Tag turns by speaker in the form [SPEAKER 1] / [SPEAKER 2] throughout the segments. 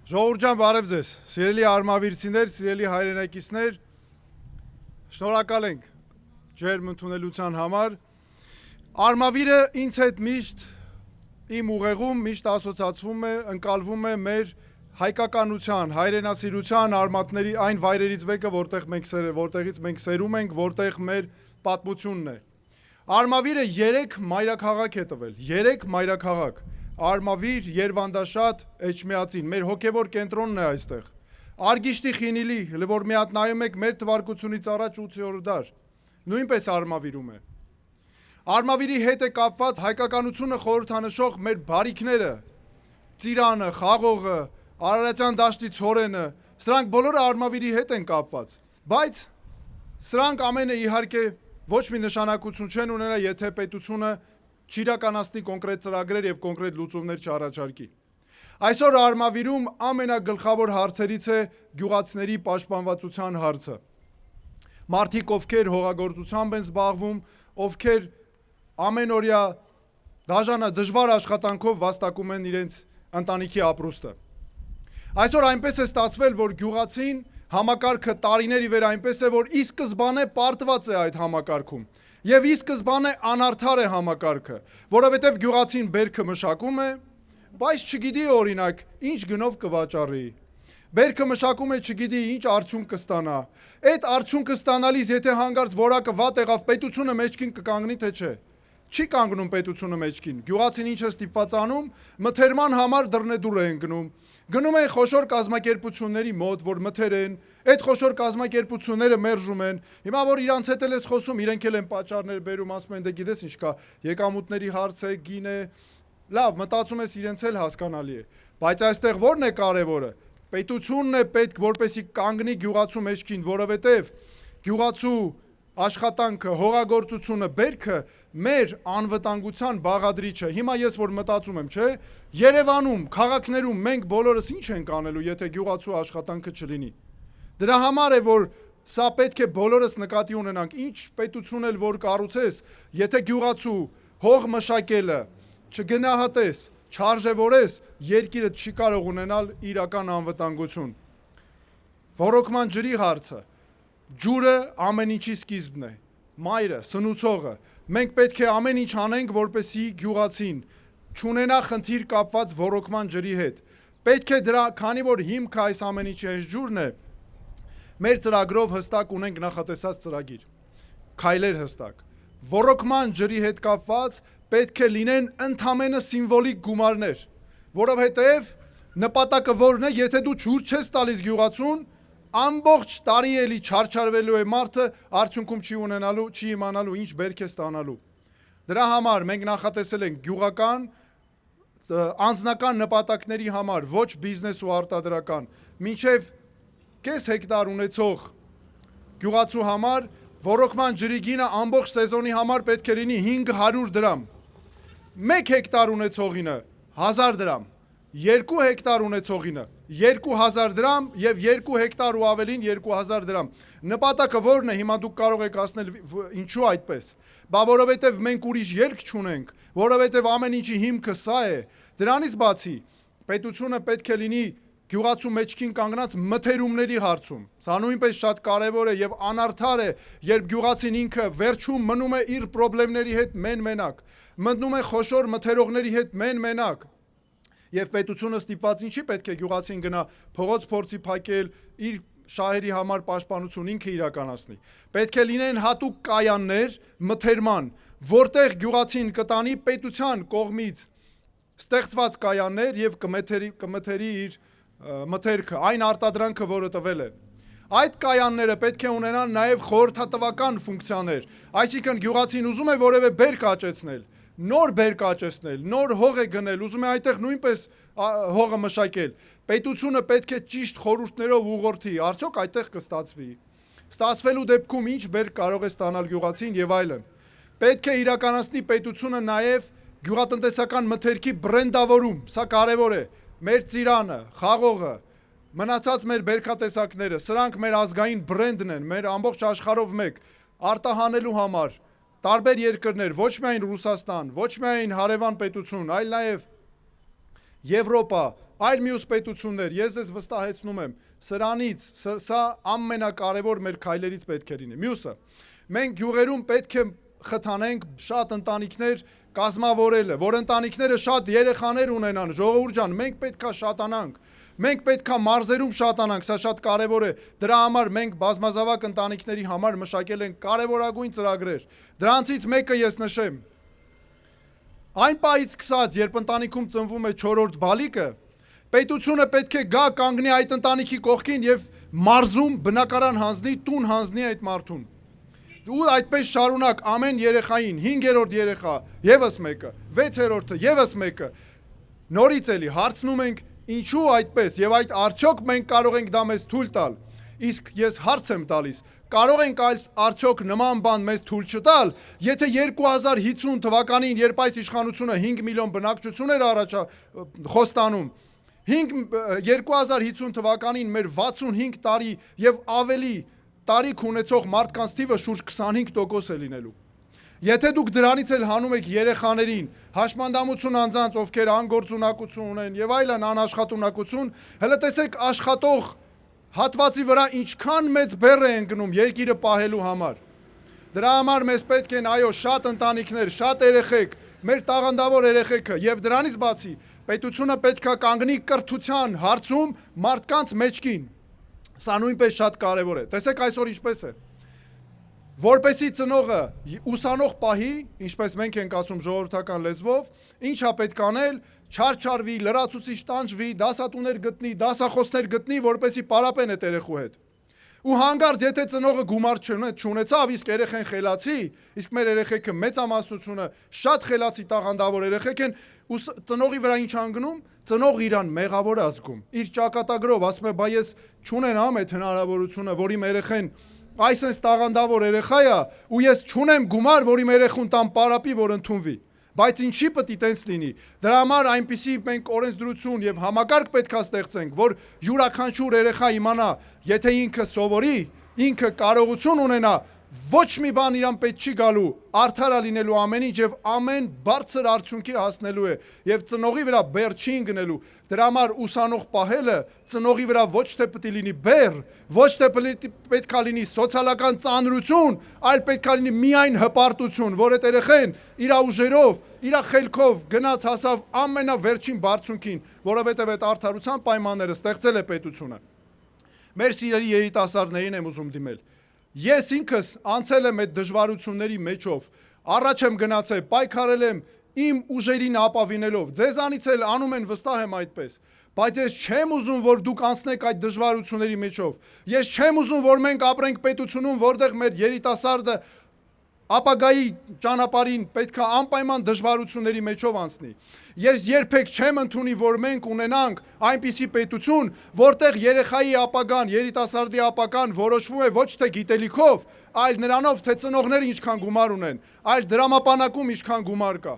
[SPEAKER 1] Ժողովուրդ ջան, բարև ձեզ, սիրելի արմավիրցիներ, սիրելի հայրենակիցներ, շնորհակալ ենք ջերմ ընդունելության համար։ Արմավիրը ինձ հետ միշտ իմ ուղեղում միշտ ասոցացվում է, ընկալվում է մեր հայկականության, հայրենասիրության արմատների այն վայրերից մեկը, որտեղից մենք սերում ենք, որտեղ մեր պատմությունն է։ Արմավիրը 3 մայրաքաղաք է տվել, 3 մայրաքաղաք։ Արմավիր, Երվանդաշատ, Էջմիածին, մեր հոգևոր կենտրոնն է այստեղ։ Արգիշտի Խինիլի, որ մի հատ նայում եք մեր թվարկությունից առաջ 8-րդ դար, նույնպես Արմավիրում է։ Արմավիրի հետ է կապված հայկականությունը խորհրդանշող մեր բարիքները, Ծիրանը, Խաղողը, Արարատյան դաշտի ցորենը, սրանք բոլորը Արմավիրի հետ են կապված։ Բայց սրանք ամենը իհարկե ոչ մի նշանակություն չեն ունենա, եթե պետությունը չիրականացնի կոնկրետ ծրագրեր եւ կոնկրետ լուծումներ չառաջարկի։ Այսօր Արմավիրում ամենագլխավոր հարցերից է գյուղացիների պաշտպանվածության հարցը։ Մարդիկ, ովքեր հողագործությամբ են զբաղվում, ովքեր ամենօրյա դժվար աշխատանքով վաստակում են իրենց ընտանիքի ապրուստը։ Այսօր այնպես է ստացվել, որ գյուղացին համակարգը տարիների վեր այնպես է, որ ի սկզբանե պարտված է այդ համակարգում։ Եվ ի սկզբանե անարդար է համակարգը, որովհետև գյուղացին բերքը մշակում է, բայց չգիտի օրինակ ինչ գնով կվաճառի։ Բերքը մշակում է, չգիտի ինչ արդյունք կստանա։ Այդ արդյունքը ստանալիս, եթե հանկարծ որակը վատ եղավ, պետությունը մեջքին կկանգնի, թե չէ։ Չի կանգնում պետությունը մեջքին։ Գյուղացին ինչ է ստիպված անում, մթերման համար դռնեդուր է ընկնում։ Գնում են խոշոր կազմակերպությունների մոտ, որ մթերեն, այդ խոշոր կազմակերպությունները մերժում են։ Հիմա որ իրանց հետ ես խոսում, իրենք էլ են պատճառներ բերում, ասում են դե գիտես ինչ կա, եկամուտների հարց է, գին է։ Լավ, մտածում ես իրենց էլ հասկանալի է։ Բայց այստեղ ո՞րն է կարևորը։ Պետությունն է պետք, որպեսի կանգնի գյուղացու մեջքին, որովհետև գյուղացու աշխատանքը, հողագործությունը, բերքը մեր անվտանգության բաղադրիչը։ Հիմա ես որ մտածում եմ, չէ, Երևանում, քաղաքներում մենք բոլորս ինչ ենք անելու, եթե գյուղացու աշխատանքը չլինի։ Դրա համար է, որ սա պետք է բոլորս նկատի ունենանք, ինչ պետություն էլ որ կառուցես, եթե գյուղացու հող մշակելը չգնահատես, չարժևորես, երկիրը չի կարող ունենալ իրական անվտանգություն։ Ոռոգման ջրի հարցը։ Ջուրը ամեն ինչի սկիզբն է, մայրը, սնուցողը։ Մենք պետք է ամեն ինչ անենք, որպեսզի գյուղացին չունենա խնդիր կապված ոռոգման ջրի հետ։ Պետք է դրա, քանի որ հիմքը այս ամեն ինչի այս ջուրն է, մեր ծրագրով հստակ ունենք նախատեսած ծրագիր, քայլեր հստակ։ Ոռոգման ջրի հետ կապված պետք է լինեն ընդամենը սիմվոլիկ գումարներ, որովհետև նպատակը որն է, եթե դու ջուր չես տալիս գյուղացուն, ամբողջ տարի էլի չարչարվելու է մարդը, արդյունքում չի իմանալու ինչ բերք է ստանալու։ Դրա համար մենք նախատեսել ենք գյուղական անձնական նպատակների համար, ոչ բիզնես ու արտադրական, մինչև կես հեկտար ունեցող գյուղացու համար ոռոգման ջրի գինը ամբողջ սեզոնի համար պետք է լինի 500 դրամ։ 1 հեկտար ունեցողինը 1000 դրամ, 2 հեկտար ունեցողինը 2000 դրամ եւ 2 հեկտար ու ավելին 2000 դրամ։ Նպատակը որն է, հիմա դուք կարող եք ասնել ինչու այդպես։ Բա որովհետեւ մենք ուրիշ ելք չունենք, որովհետեւ ամեն ինչի հիմքը սա է։ Դրանից բացի պետությունը պետք է լինի գյուղացու մեջքին կանգնած մթերումների հարցում։ Սա նույնպես շատ կարևոր է եւ անարդար է, երբ գյուղացին ինքը վերջում մնում է իր խնդիրների հետ մեն-մենակ, մտնում է խոշոր մթերողների հետ մեն-մենակ։ Եվ պետությունը ստիպված ինչի պետք է գյուղացին գնա փողոց փորձի փակել, իր շահերի համար պաշտպանություն ինքը իրականացնի։ Պետք է լինեն հատուկ կայաններ մթերման, որտեղ գյուղացին կտանի պետության կողմից ստեղծված կայաններ եւ կմթերի իր մթերքը, այն արտադրանքը, որը տվել է։ Այդ կայանները պետք է ունենան նաեւ խորհրդատվական ֆունկցիաներ, այսինքն գյուղացին ուզում է որևէ բերք աճեցնել, նոր բերք աճեցնել, նոր հող է գնել, ուզում է այնտեղ նույնպես հողը մշակել։ Պետությունը պետք է ճիշտ խորհուրդներով ուղղորդի, արդյոք այդտեղ կստացվի։ Ստացվելու դեպքում ինչ բերք կարող է ստանալ գյուղացին եւ այլն։ Պետք է իրականացնի պետությունը նաեւ գյուղատնտեսական մթերքի բրենդավորում, սա կարևոր է։ Մեր Ծիրանը, Խաղողը, մնացած մեր բերքատեսակները, սրանք մեր ազգային բրենդն են, մեր ամբողջ աշխարհով մեկ, արտահանելու համար տարբեր երկրներ, ոչ միայն Ռուսաստան, ոչ միայն հարևան պետություն, այլ նաև Եվրոպա, այլ մյուս պետություններ, ես ես վստահեցնում եմ, սրանից սա ամենակարևոր մեր քայլերից պետք է լինի։ Մյուսը, մենք գյուղերում պետք է խթանենք շատ ընտանիքներ կազմավորելը, որ ընտանիքները շատ երեխաներ ունենան, ժողովուրդ ջան, մենք պետքա շատանանք, մենք պետքա մարզերում շատանանք, սա շատ կարևոր է, դրա համար մենք բազմազավակ ընտանիքների համար մշակել ենք կարևորագույն ծրագրեր, դրանցից մեկը ես նշեմ, այն պահից սկսած, երբ ընտանիքում ծնվում է 4-րդ բալիկը, պետությունը պետք է գա կանգնի այդ ընտանիքի կողքին եւ մարզում բնակարան հանձնի, տուն հանձնի այդ մարդուն։ Ու այդպես շարունակ ամեն երեխային 5-րդ երեխա եւս մեկը, 6-րդը եւս մեկը։ Նորից էլի հարցնում ենք ինչու այդպես եւ այդ արդյոք մենք կարող ենք դա մեզ թույլ տալ։ Իսկ ես հարց եմ տալիս, կարող ենք արդյոք նման բան մեզ թույլ չտալ, եթե 2050 թվականին, երբ այս իշխանությունը 5 միլիոն բնակչություն էր խոստանում, 2050 թվականին մեր 65 տարի եւ ավելի տարիք ունեցող մարդկանց թիվը շուրջ 25% է լինելու։ Եթե դուք դրանից էլ հանում եք երեխաներին, հաշմանդամություն անձանց, ովքեր անգործունակություն ունեն եւ այլն անաշխատունակություն, հələ տեսեք աշխատող հատվածի վրա ինչքան մեծ բեռ է ընկնում երկիրը պահելու համար։ Դրա համար մեզ պետք են այո շատ ընտանիքներ, շատ երեխեք, մեր տաղանդավոր երեխեքը եւ դրանից բացի պետությունը պետք է կանգնի կրթության հարցում մարդկանց մեջքին։ Սա նույնպես շատ կարևոր է։ Տեսեք այսօր ինչպես է։ Որպեսի ծնողը ուսանող պահի, ինչպես մենք ենք ասում ժողովրդական լեզվով, ինչա պետք անել, չարչարվի, լրացուցիչ տանջվի, դասատուներ գտնի, դասախոսներ գտնի, որպեսի պարապեն այդ երեխու հետ։ Ու հանգարց եթե ծնողը գումար չունեցավ, իսկ երեխեն խելացի, իսկ մեր երեխեքը մեծամասնությունը շատ խելացի տաղանդավոր երեխեք են, ու ծնողի վրա ինչ անգնում, ծնողը իրան մեղավոր ազգում, իր ճակատագրով ասում է, բա ես չունենամ այդ հնարավորությունը, որ իմ երեխեն այսպես տաղանդավոր երեխա է, ու ես չունեմ գումար, որ իմ երեխուն տամ պարապի, որ ընդունվի։ Բայց ինչի պետք է տենց լինի։ Դրա համար այնպիսի մենք օրենսդրություն եւ համակարգ պետք է ստեղծենք, որ յուրաքանչյուր երեխա իմանա, եթե ինքը սովորի, ինքը կարողություն ունենա, ոչ մի բան իրան պետք չի գալու, արդար է լինելու ամեն ինչ եւ ամեն բարձր արդյունքի հասնելու է եւ ծնողի վրա բեռ չի ընկնելու։ Դրա համար ուսանող պահելը ծնողի վրա ոչ թե պետք է լինի բեռ, ոչ թե պետք է լինի սոցիալական ծանրություն, այլ պետք է լինի միայն հպարտություն, որ այդ երեխեն իր ուժերով, իր խելքով գնաց հասավ ամենավերջին բարձունքին, որովհետեւ այդ արդարության պայմանները ստեղծել է պետությունը։ Մեր սիրելի երիտասարդներին եմ ուզում դիմել։ Ես ինքս անցել եմ այդ դժվարությունների մեջով, առաջ եմ գնացել, պայքարել եմ իմ ուժերին ապավինելով, ձեզանից էլ անում են վստահ եմ այդպես, բայց ես չեմ ուզում, որ դուք անցնեք այդ դժվարությունների մեջով, ես չեմ ուզում, որ մենք ապրենք պետությունում, որտեղ մեր երիտասարդը ապագայի ճանապարհին պետք է անպայման դժվարությունների մեջով անցնի։ Ես երբեք չեմ ընդունի, որ մենք ունենանք այնպիսի պետություն, որտեղ երեխայի ապագան, երիտասարդի ապագան որոշվում է ոչ թե գիտելիքով, այլ նրանով, թե ծնողները ինչքան գումար ունեն, այլ դրամապանակում ինչքան գումար կա։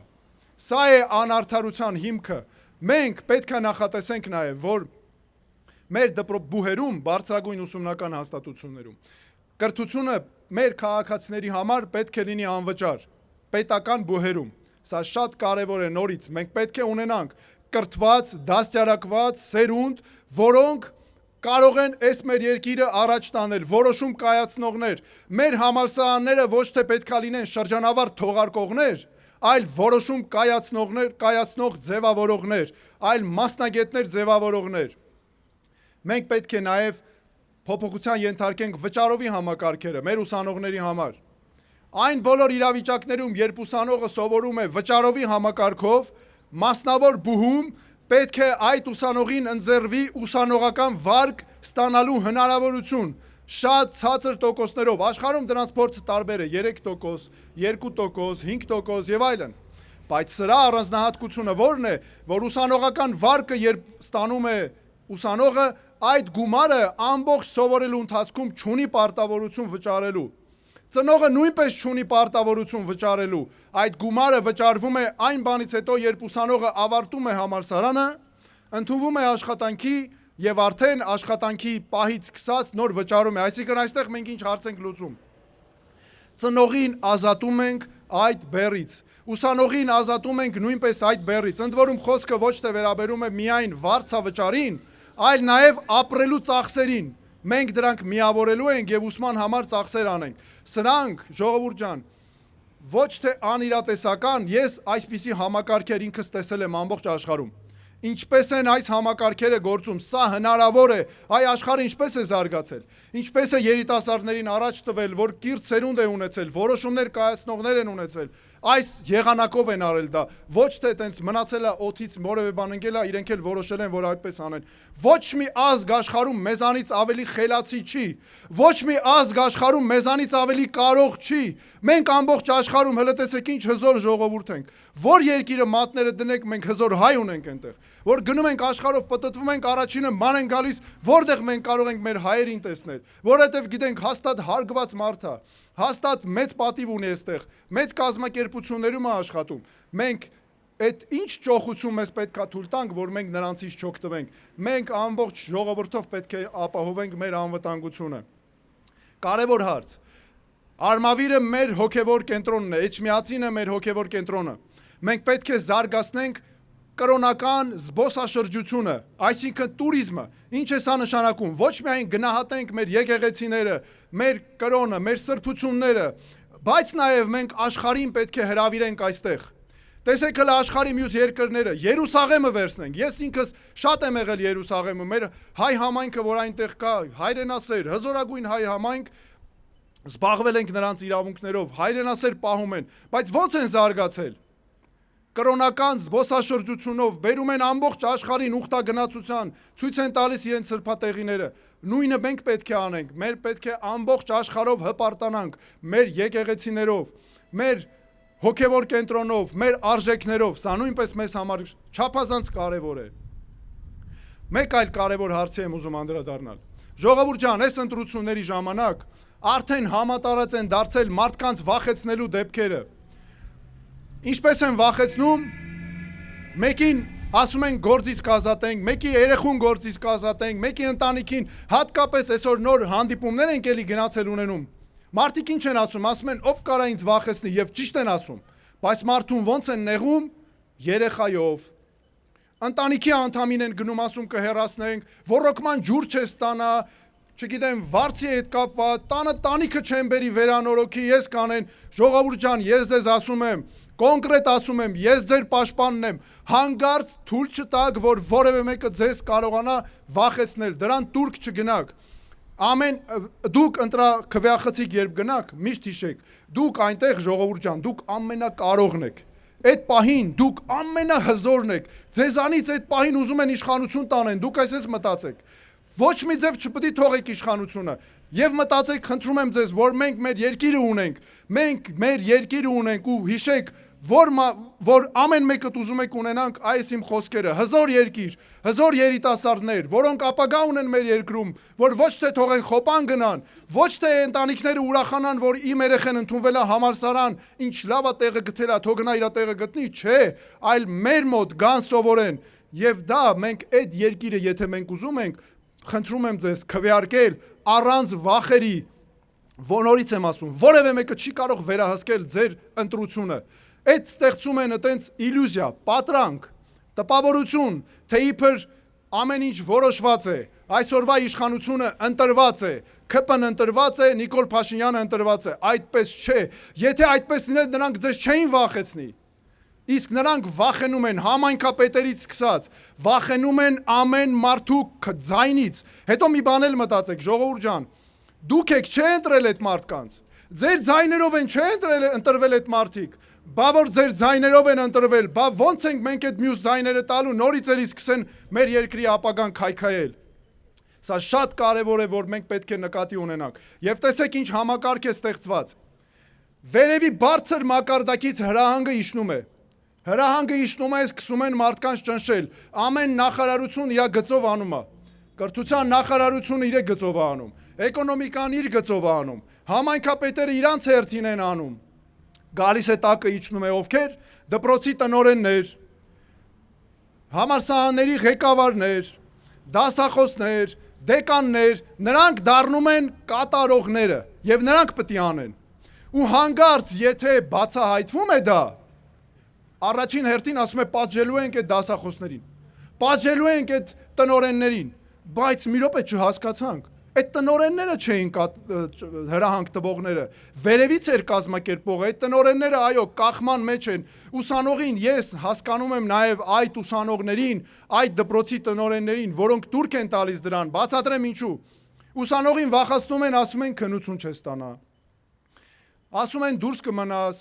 [SPEAKER 1] Սա է անարդարության հիմքը։ Մենք պետք է նախատեսենք նաև, որ մեր բուհերում, բարձրագույն ուսումնական հաստատություններում կրթությունը մեր քաղաքացիների համար պետք է լինի անվճար, պետական բուհերում։ Սա շատ կարևոր է նորից, մենք պետք է ունենանք կրթված, դաստիարակված սերունդ, որոնք կարող են այս մեր երկիրը առաջ տանել, որոշում կայացնողներ։ Մեր համալսարանները ոչ թե պետք է լինեն շրջանավար թողարկողներ, այլ որոշում կայացնող ձևավորողներ, այլ մասնագետներ ձևավորողներ։ Մենք պետք է նաև փոփոխության ենթարկենք վճարովի համակարգերը մեր ուսանողների համար։ Այն բոլոր իրավիճակներում, երբ ուսանողը սովորում է վճարովի համակարգով, մասնավոր բուհում պետք է այդ ուսանողին ընձեռվի ուսանողական վարկ ստանալու հնարավորություն, շատ ցածր տոկոսներով, աշխարհում դրանց փորձը տարբեր է, 3%, 2%, 5% եւ այլն։ Բայց սրա առանձնահատկությունը ո՞րն է, որ ուսանողական վարկը երբ ստանում է ուսանողը, այդ գումարը ամբողջ սովորելու ընթացքում չունի պարտավորություն վճարելու։ Ծնողը նույնպես չունի պարտավորություն վճարելու։ Այդ գումարը վճարվում է այն բանից հետո, երբ ուսանողը ավարտում է համալսարանը, ընդունվում է աշխատանքի եւ արդեն աշխատանքի պահից սկսած նոր վճարում է։ Այսինքն այստեղ մենք ինչ հարց ենք լուծում։ Ծնողին ազատում ենք այդ բեռից։ Ուսանողին ազատում ենք նույնպես այդ բեռից։ Ընդ որում խոսքը ոչ թե վերաբերում է միայն վարձավճարին, այլ նաև ապրելու ծախսերին։ Մենք դրանք միավորելու ենք եւ ուսման համար ծախսեր անենք։ Սրանք, ժողովուրդ ջան, ոչ թե անիրատեսական, ես այսպիսի համակարգեր ինքս տեսել եմ ամբողջ աշխարհում։ Ինչպես են այս համակարգերը գործում, սա հնարավոր է, այ աշխարհը ինչպես է զարգացել, ինչպես է երիտասարդներին առաջ տվել, որ կիրթ սերունդ է ունեցել, որոշումներ կայացնողներ են ունեցել, այս եղանակով են արել դա, ոչ թե տենց մնացել է օթից որևէ բան ընկել է, իրենք էլ որոշել են, որ այդպես անեն։ Ոչ մի ազգ աշխարհում մեզանից ավելի խելացի չի, ոչ մի ազգ աշխարհում մեզանից ավելի կարող չի։ Մենք ամբողջ աշխարհում հələ տեսեք ինչ հզոր ժողովուրդ ենք։ Որ երկիրը մատները դնենք, մենք հզոր հայ ունենք այնտեղ։ Որ գնում ենք աշխարհով պտտվում ենք, առաջինը ման են գալիս, որտեղ մենք կարող ենք մեր հայերին տեսնել, որովհետև գիտենք հաստատ հարգված մարդ է, հաստատ մեծ պատիվ ունի այստեղ, մեծ կազմակերպություններում է աշխատում։ Մենք այդ ինչ ճոխություն մեզ պետք է թույլ տանք, որ մենք նրանցից չօգտվենք։ Մենք ամբողջ ժողովրդով պետք է ապահովենք մեր անվտանգությունը։ Կարևոր հարց։ Արմավիրը մեր հոգևոր կենտրոնն է, Էջմիածինը մեր հոգևոր կենտրոնը։ Մենք պետք է զարգացնենք կրոնական զբոսաշրջությունը, այսինքն տուրիզմը։ Ինչ է սա նշանակում։ Ոչ միայն գնահատենք մեր եկեղեցիները, մեր կրոնը, մեր սրբությունները, բայց նաև մենք աշխարհին պետք է հրավիրենք այստեղ։ Տեսեք հələ աշխարհի մյուս երկրները, Երուսաղեմը վերցնենք։ Ես ինքս շատ եմ եղել Երուսաղեմը, մեր հայ համայնքը, որ այնտեղ կա, հայրենասեր, հզորագույն հայ համայնք, զբաղվել ենք նրանց իրավունքներով, հայրենասեր պահում են, բայց ո՞նց են զարգացել։ Կրոնական զբոսաշրջությունով բերում են ամբողջ աշխարհին ուխտագնացության, ցույց են տալիս իրենց սրբատեղիները։ Նույնը մենք պետք է անենք, մեր պետք է ամբողջ աշխարհով հպարտանանք, մեր եկեղեցիներով, մեր հոգևոր կենտրոնով, մեր արժեքներով, սա նույնպես մեզ համար չափազանց կարևոր է։ Մեկ այլ կարևոր հարցի եմ ուզում անդրադառնալ։ Ժողովուրդ ջան, այս ընտրությունների ժամանակ արդեն համատարած են դարձել մարդկանց վախեցնելու դեպքերը։ Ինչպես են վախեցնում, մեկին ասում են գործից կազատենք, մեկի երեխուն գործից կազատենք, մեկի ընտանիքին, հատկապես այսօր նոր հանդիպումներ են էլի գնացել ունենում։ Մարդիկ ինչ են ասում են ով կարա ինձ վախեցնի եւ ճիշտ են ասում, բայց մարդուն ոնց են նեղում երեխայով։ Ընտանիքի անդամին են գնում ասում կհեռացնենք, ռոռոկման ջուր չես տանա, չգիտեմ, վարձի հետ կապված, տանը տանիքը չեն բերի վերանորոգի, ես կանեն, ժողովուրդ ջան, ես ձեզ ասում եմ, կոնկրետ ասում եմ, ես ձեր պաշտպանն եմ, հանգարց թույլ չտաք, որ որևէ մեկը ձեզ կարողանա վախեցնել, դրան տուրք չգնաք։ Դուք ընտրաքվեախցիկ երբ գնաք, միշտ հիշեք, դուք այնտեղ ժողովուրդ ջան, դուք ամենակարողն եք։ Այդ պահին դուք ամենահզորն եք։ Ձեզանից այդ պահին ուզում են իշխանություն տանեն, դուք այսպես մտածեք։ Ոչ մի ձև չպետք է թողեք իշխանությունը եւ մտածեք, խնդրում եմ ձեզ, որ մենք մեր երկիրը ունենք, մենք մեր երկիրը ունենք ու հիշեք, որ ամեն մեկը ուզում եք ունենանք այս իմ խոսքերը, հզոր երկիր, հզոր երիտասարդներ, որոնք ապագա ունեն մեր երկրում, որ ոչ թե թողեն խոպան գնան, ոչ թե ընտանիքները ուրախանան, որ իմ երեխան ընդունվել է համալսարան, ինչ լավ է տեղը գտել է, թող գնա իր տեղը գտնի, չէ, այլ մեր մոտ գան սովորեն եւ դա մենք այդ երկիրը եթե մենք ուզում ենք, խնդրում եմ ձեզ քվեարկել առանց վախերի, ոնորից եմ ասում, որևէ մեկը չի կարող վերահսկել ձեր ընտրությունը։ Այդ ստեղծում են այտենց իլյուզիա, պատրանք, տպավորություն, թե իբր ամեն ինչ որոշված է, այսօրվա իշխանությունը ընտրված է, ՔՊ-ն ընտրված է, Նիկոլ Փաշինյանը ընտրված է, այդպես չէ, եթե այդպես լիներ նրանք ձեզ չէին վախեցնի։ Իսկ նրանք վախենում են համայնքապետերից սկսած, վախենում են ամեն մարդու ձայնից։ Հետո մի բան էլ մտածեք, ժողովուրդ ջան, դուք եք չէ ընտրել այդ մարդկանց։ Ձեր ձայներով են չէ ընտրվել այդ մարդիկ։ Բա որ ձեր ձայներով են ընտրվել, բա ոնց ենք մենք այդ մյուս ձայները տալու, նորից էլի սկսեն մեր երկրի ապագան քայքայել։ Սա շատ կարևոր է, որ մենք պետք է նկատի ունենանք։ Եվ տեսեք ինչ համակարգ է ստեղծված։ Վերևի բարձր մակարդակից հրահանգը իջնում է։ Հրահանգը իջնում է, սկսում են մարդկանց ճնշել։ Ամեն նախարարություն իր գծով անում է։ Կրթության նախարարությունը իր գծով է անում, էկոնոմիկան իր գծով է անում, համայնքապետերը իրանց հերթին են անում։ Գալիս է տակը իջնում է ովքեր, դպրոցի տնօրեններ, համալսարանների ղեկավարներ, դասախոսներ, դեկաններ, նրանք դառնում են կատարողները եւ նրանք պետք է անեն։ Ու հանգարց եթե բացահայտվում է դա, առաջին հերթին ասում է պատժելու ենք այդ դասախոսներին, պատժելու ենք այդ տնօրեններին, բայց մի րոպե չհասկացանք, այդ տնօրենները չէին հրահանգ տվողները, վերևից էր կազմակերպողը, այդ տնօրենները այո կախման մեջ են, ուսանողին ես հասկանում եմ նաև այդ ուսանողներին, այդ դպրոցի տնօրեններին, որոնք դուրք են տալիս դրան, բացատրեմ ինչու, ուսանողին վախացնում են, ասում են քննություն չես ստանա, ասում են դուրս կմնաս,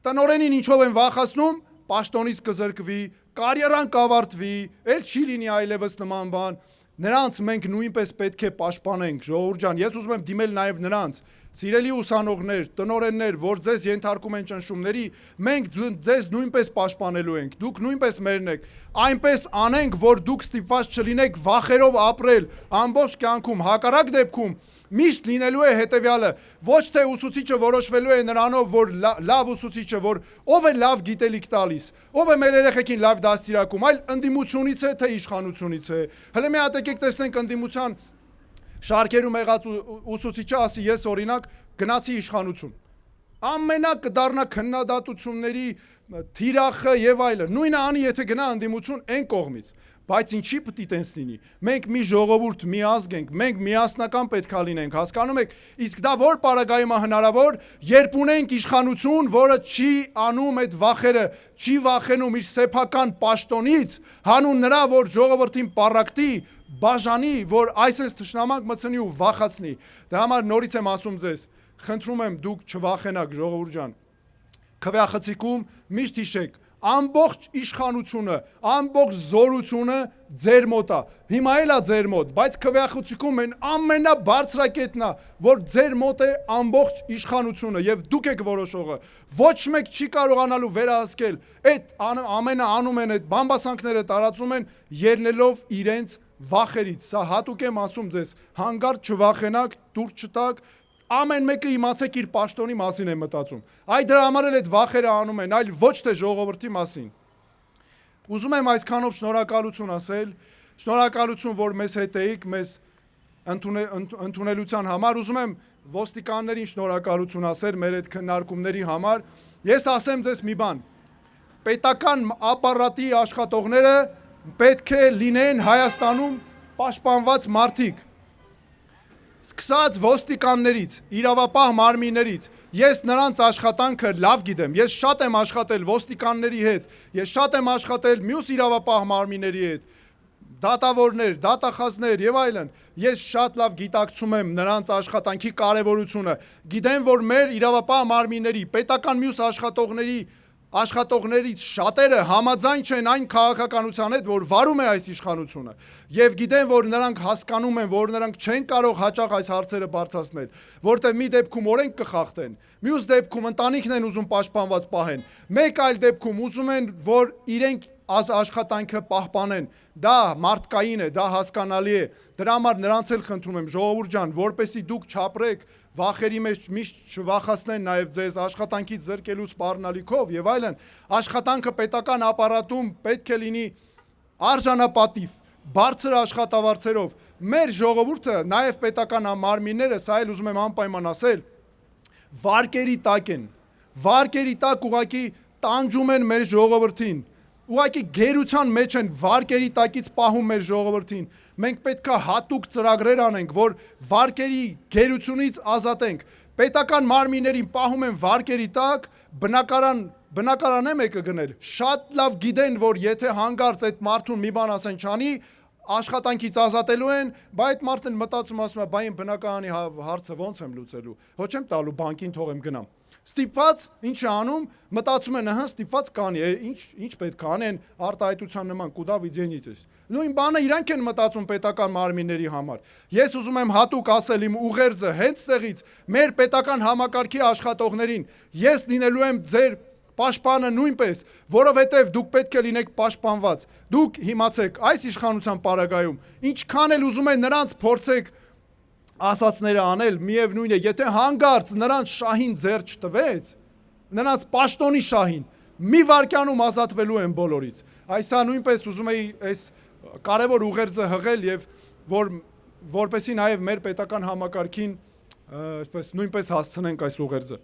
[SPEAKER 1] տնօրենին ինչով են վախացնում, պաշտոնից կզրկվի, կարիերան կավարտվի, էլ չի լինի այլևս նման բան, նրանց մենք նույնպես պետք է պաշտպանենք, ժողովուրդ ջան, ես ուզում եմ դիմել նաև նրանց, սիրելի ուսանողներ, տնօրեններ, որ ձեզ ենթարկում են ճնշումների, մենք ձեզ նույնպես պաշտպանելու ենք, դուք նույնպես մերն եք, այնպես անենք, որ դուք ստիպված չլինեք վախերով ապրել ամբողջ կյանքում, հակառակ դեպքում միշտ լինելու է հետևյալը, ոչ թե ուսուցիչը որոշվելու է նրանով, որ լավ ուսուցիչը, որ ով է լավ գիտելիք տալիս, ով է մեր երեխեքին լավ դաստիարակում, այլ ընդդիմությունից է, թե իշխանությունից է։ Հələ մի հատ եկեք տեսնենք ընդդիմության շարքերում եղած ուսուցիչը ասի, ես օրինակ գնացի իշխանություն։ Ամենակ կդառնա քննադատությունների թիրախը եւ այլն։ Նույնը անի, եթե գնա ընդդիմություն այն կողմից։ Բայց ինչի պիտի տենց լինի։ Մենք մի ժողովուրդ, մի ազգ ենք, մենք միասնական պետքա լինենք, հասկանում եք, իսկ դա որ պարագայում է հնարավոր, երբ ունենք իշխանություն, որը չի անում այդ վախերը, չի վախենում իր սեփական պաշտոնից, հանուն նրա, որ ժողովրդին պառակտի, բաժանի, որ այսպես թշնամանք մտցնի ու վախացնի։ Դա համար նորից եմ ասում ձեզ, խնդրում եմ դուք չվախենաք, ժողովուրդ ջան։ Քվեախցիկում միշտ հիշեք, ամբողջ իշխանությունը, ամբողջ զորությունը ձեր մոտ է։ Հիմա էլ է ձեր մոտ, բայց քվեախցիկում են ամենաբարձրակետն է, որ ձեր մոտ է ամբողջ իշխանությունը եւ դուք եք որոշողը։ Ոչ մեկ չի կարողանալու վերահսկել։ Այդ ամենը անում են, այդ բամբասանքները տարածում են ելնելով իրենց վախերից։ Սա հատուկ եմ ասում ձեզ, հանգարց չվախենաք, դուր չտաք, ամեն մեկը իմացեք իր պաշտոնի մասին է մտածում։ Այ դրա համար էլ այդ վախերը անում են, այլ ոչ թե ժողովրդի մասին։ Ուզում եմ այսքանով շնորհակալություն ասել, շնորհակալություն, որ մեզ հետ էիք, մեզ ընդունելության համար, ուզում եմ ոստիկաններին շնորհակալություն ասել մեր այդ քննարկումների համար։ Ես ասեմ ձեզ մի բան, պետական ապարատի աշխատողները պետք է լինեն Հայաստանում պաշտպանված մարդիկ։ Սկսած ոստիկաններից, իրավապահ մարմիններից, ես նրանց աշխատանքը լավ գիտեմ, ես շատ եմ աշխատել ոստիկանների հետ, ես շատ եմ աշխատել մյուս իրավապահ մարմինների հետ, դատավորներ, դատախազներ եւ այլն, ես շատ լավ գիտակցում եմ նրանց աշխատանքի կարեւորությունը, գիտեմ, որ մեր իրավապահ մարմինների, պետական մյուս աշխատողներից շատերը համաձայն չեն այն քաղաքականության հետ, որ վարում է այս իշխանությունը, եւ գիտեն, որ նրանք հասկանում են, որ նրանք չեն կարող հաճախ այս հարցերը բարձրացնել, որտեղ մի դեպքում օրենք կխախտեն, մյուս դեպքում ընտանիքն են ուզում պաշտպանված պահեն, մեկ այլ դեպքում ուզում են, որ իրենք աշխատանքը պահպանեն, դա մարդկային է, դա հասկանալի է, դրա համար նրանց էլ խնդրում եմ, ժողովուրդ ջան, որպեսզի դուք չապրեք վախերի մեջ միշտ չվախացնեն նաև ձեզ աշխատանքից զրկելու սպառնալիքով եւ այլն, աշխատանքը պետական ապարատում պետք է լինի արժանապատիվ, բարձր աշխատավարձերով, մեր ժողովուրդը, նաև պետական մարմինները, սա էլ ուզում եմ անպայման ասել, վարկերի տակ են, վարկերի տակ ուղղակի տանջում են մեր ժողովրդին, ուղղակի գերության մեջ են, վարկերի տակից պահում մեր ժողովրդին, մենք պետքա հատուկ ծրագրեր անենք, որ վարկերի գերությունից ազատենք, պետական մարմիններին պահում են վարկերի տակ, բնակարան է մեկը գնել, շատ լավ գիտեն, որ եթե հանգարց այդ մարդուն մի բան ասեն չանի, աշխատանքից ազատելու են, բա այդ մարդն մտածում ասում է, բա իմ բնակարանի հարցը ոնց եմ լուծելու, ոչ եմ տալու բանկին թողեմ գնամ։ Ստիպված ինչ է անում, մտածում են, ահա ստիպված կանի, ինչ պետք է անեն արտահայտության նման կուդա վիդենիցես։ Նույն բանը իրանք են մտածում պետական մարմինների համար։ Ես ուզում եմ հատուկ ասել իմ ուղերձը հենց տեղից մեր պետական համակարգի աշխատողներին, ես լինելու եմ ձեր պաշտպանը նույնպես, որովհետև դուք պետք է լինեք պաշտպանված։ Դուք հիմացեք այս իշխանության պարագայում, ինչքան էլ ուզում են նրանց փորձեք ասածները անել, միևնույն է, եթե հանգարց նրանց շահին ձեռ չտվեց, նրանց պաշտոնի շահին, մի վայրկյանում ազատվելու են բոլորից։ Այսա նույնպես ուզում էի այս կարևոր ուղերձը հղել եւ որպեսզի նաեւ մեր պետական համակարգին այսպես նույնպես հասցնենք այս ուղերձը։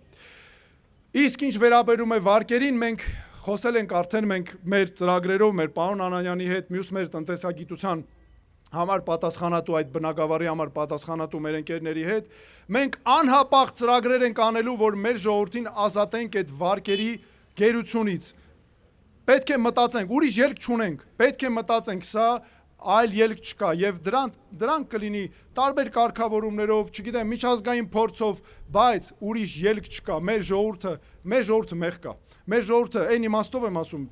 [SPEAKER 1] Իսկ ինչ վերաբերում է վարկերին, մենք խոսել ենք արդեն մենք մեր ծրագրերով, մեր պարոն Անանյանի հետ, մյուս մեր տնտեսագիտության համար պատասխանատու այդ բնակավարի համար պատասխանատու մեր ընկերների հետ, մենք անհապաղ ծրագրեր ենք անելու, որ մեր ժողովրդին ազատենք այդ վարկերի գերությունից։ Պետք է մտածենք, ուրիշ ելք չունենք, պետք է մտածենք, սա այլ ելք չկա եւ դրանք կլինի տարբեր կարգավորումներով, չգիտեմ, միջազգային փորձով, բայց ուրիշ ելք չկա։ Մեր ժողովուրդը մեղ կա։ Մեր ժողովուրդը այն իմաստով եմ ասում,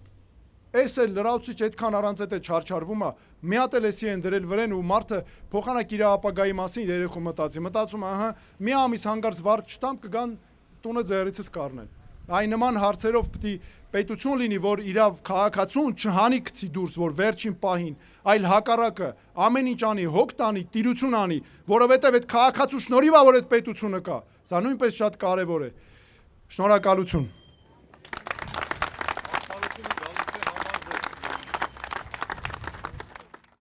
[SPEAKER 1] այս էլ լրացուցիչ այդքան առանց այդ չարչարվում է, մի հատ էլ էսի են դրել վրեն ու մարդը փոխանակ իր ապագայի մասին երեխու մտածում, ահա, մի ամիս հանգարց վարկ չտամ կգան տունը ձեռիցս կառնեն։ Այն նման հարցերով պետք է պետություն լինի, որ իրավ քաղաքացուն չհանի գցի դուրս, որ վերջին պահին, այլ հակառակը ամեն ինչ անի, հոգ տանի, տիրություն անի, որովհետև այդ քաղաքացու շնորհիվ է, որ այդ պետությունը կա։ Սա նույնպես շատ կարևոր է։ Շնորհակալություն։